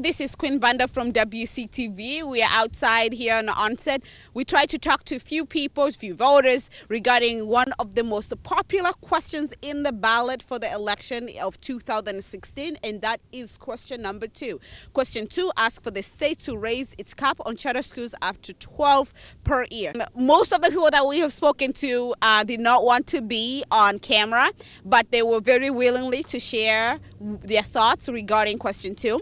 this is Queen Banda from WCTV. We are outside here on the onset. We try to talk to a few people, a few voters regarding one of the most popular questions in the ballot for the election of 2016, and that is question number 2. Question 2 asks for the state to raise its cap on charter schools up to 12 per year. Most of the people that we have spoken to did not want to be on camera, but they were very willingly to share their thoughts regarding question 2.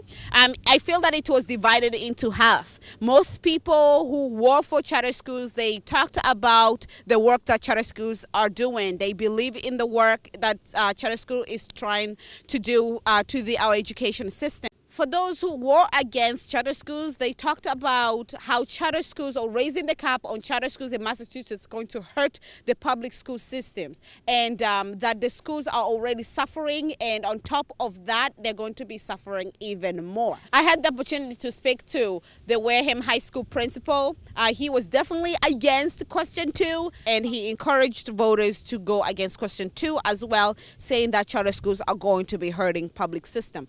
I feel that it was divided into half. Most people who work for charter schools, they talked about the work that charter schools are doing. They believe in the work that charter school is trying to do to our education system. For those who were against charter schools, they talked about how charter schools or raising the cap on charter schools in Massachusetts is going to hurt the public school systems, and that the schools are already suffering, and on top of that, they're going to be suffering even more. I had the opportunity to speak to the Wareham High School principal. He was definitely against question 2, and he encouraged voters to go against question 2 as well, saying that charter schools are going to be hurting public system.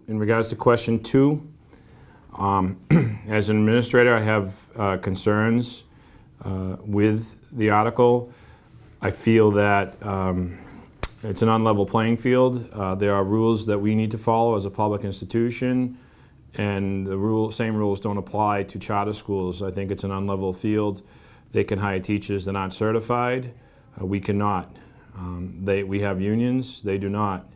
In regards to question 2, as an administrator, I have concerns with the article. I feel that it's an unlevel playing field. There are rules that we need to follow as a public institution, and the same rules don't apply to charter schools. I think it's an unlevel field. They can hire teachers that aren't certified. We cannot. We have unions. They do not.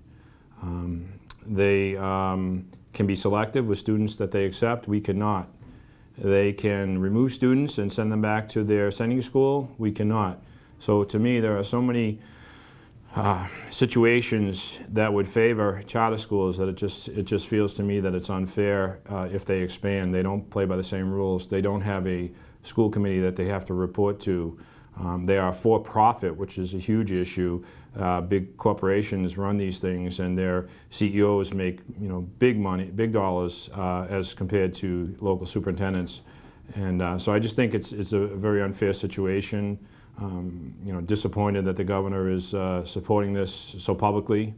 They can be selective with students that they accept. We cannot. They can remove students and send them back to their sending school. We cannot. So to me, there are so many situations that would favor charter schools that it just feels to me that it's unfair if they expand. They don't play by the same rules. They don't have a school committee that they have to report to. They are for-profit, which is a huge issue. Big corporations run these things, and their CEOs make big money, big dollars, as compared to local superintendents. And so I just think it's a very unfair situation. Disappointed that the governor is supporting this so publicly.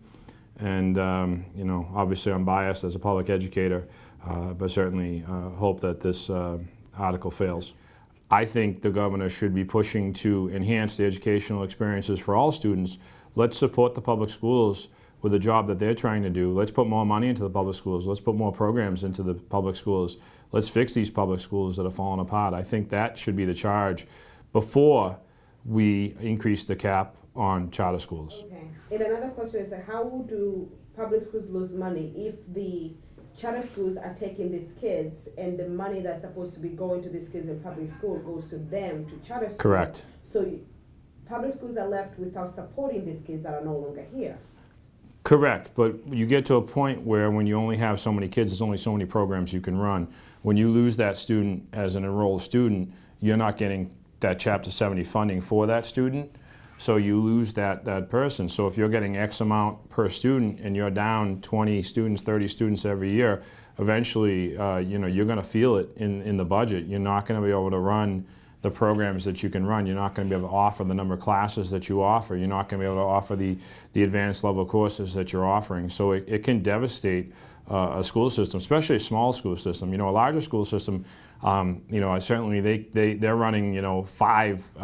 And obviously I'm biased as a public educator, but certainly hope that this article fails. I think the governor should be pushing to enhance the educational experiences for all students. Let's support the public schools with the job that they're trying to do. Let's put more money into the public schools. Let's put more programs into the public schools. Let's fix these public schools that are falling apart. I think that should be the charge before we increase the cap on charter schools. Okay. And another question is, how do public schools lose money if the charter schools are taking these kids and the money that's supposed to be going to these kids in public school goes to them, to charter schools? Correct. So public schools are left without supporting these kids that are no longer here. Correct, but you get to a point where when you only have so many kids, there's only so many programs you can run. When you lose that student as an enrolled student, you're not getting that Chapter 70 funding for that student. So you lose that person. So if you're getting X amount per student and you're down 20 students, 30 students every year, eventually you're going to feel it in the budget. You're not going to be able to run the programs that you can run. You're not going to be able to offer the number of classes that you offer. You're not going to be able to offer the advanced level courses that you're offering. So it can devastate a school system, especially a small school system. A larger school system, certainly they're running 5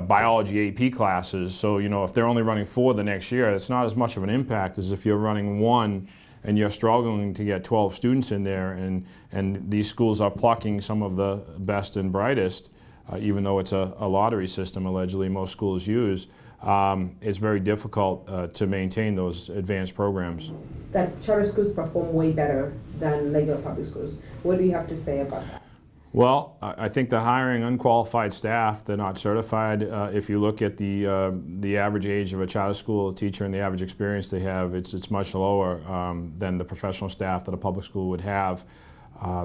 biology AP classes. So if they're only running 4 the next year, it's not as much of an impact as if you're running 1 and you're struggling to get 12 students in there, and these schools are plucking some of the best and brightest, even though it's a lottery system allegedly most schools use. It's very difficult to maintain those advanced programs. That charter schools perform way better than regular public schools. What do you have to say about that? Well, I think they're hiring unqualified staff. They're not certified. If you look at the average age of a charter school teacher and the average experience they have, it's much lower than the professional staff that a public school would have.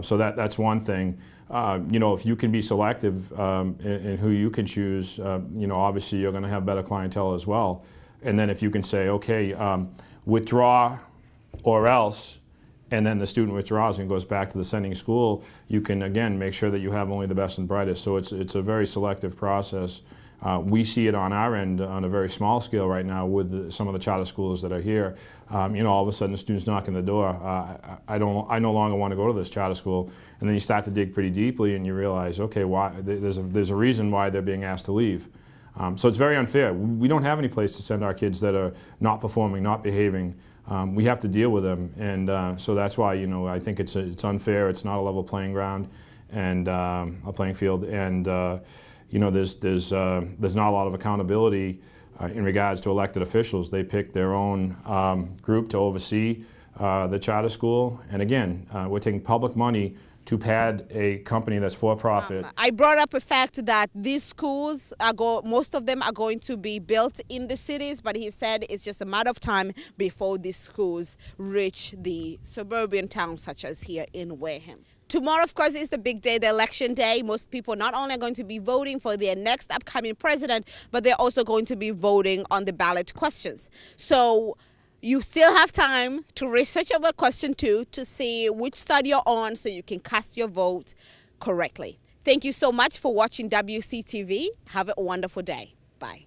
So that's one thing. If you can be selective in who you can choose, obviously you're going to have better clientele as well. And then if you can say, okay, withdraw or else, and then the student withdraws and goes back to the sending school, you can again make sure that you have only the best and brightest. So it's a very selective process, We see it on our end on a very small scale right now with some of the charter schools that are here. You know, all of a sudden the students knock on the door. I no longer want to go to this charter school, and then you start to dig pretty deeply and you realize, okay, why? There's a reason why they're being asked to leave. So it's very unfair. We don't have any place to send our kids that are not performing, not behaving. We have to deal with them, and so that's why, you know, I think it's unfair. It's not a level playing ground and a playing field, and you know, there's not a lot of accountability in regards to elected officials. They pick their own group to oversee the charter school, and again, we're taking public money to pad a company that's for-profit. I brought up a fact that these schools most of them are going to be built in the cities, but he said it's just a matter of time before these schools reach the suburban towns such as here in Wareham. Tomorrow, of course, is the big day, the election day. Most people not only are going to be voting for their next upcoming president, but they're also going to be voting on the ballot questions. So you still have time to research over question 2 to see which side you're on so you can cast your vote correctly. Thank you so much for watching WCTV. Have a wonderful day. Bye.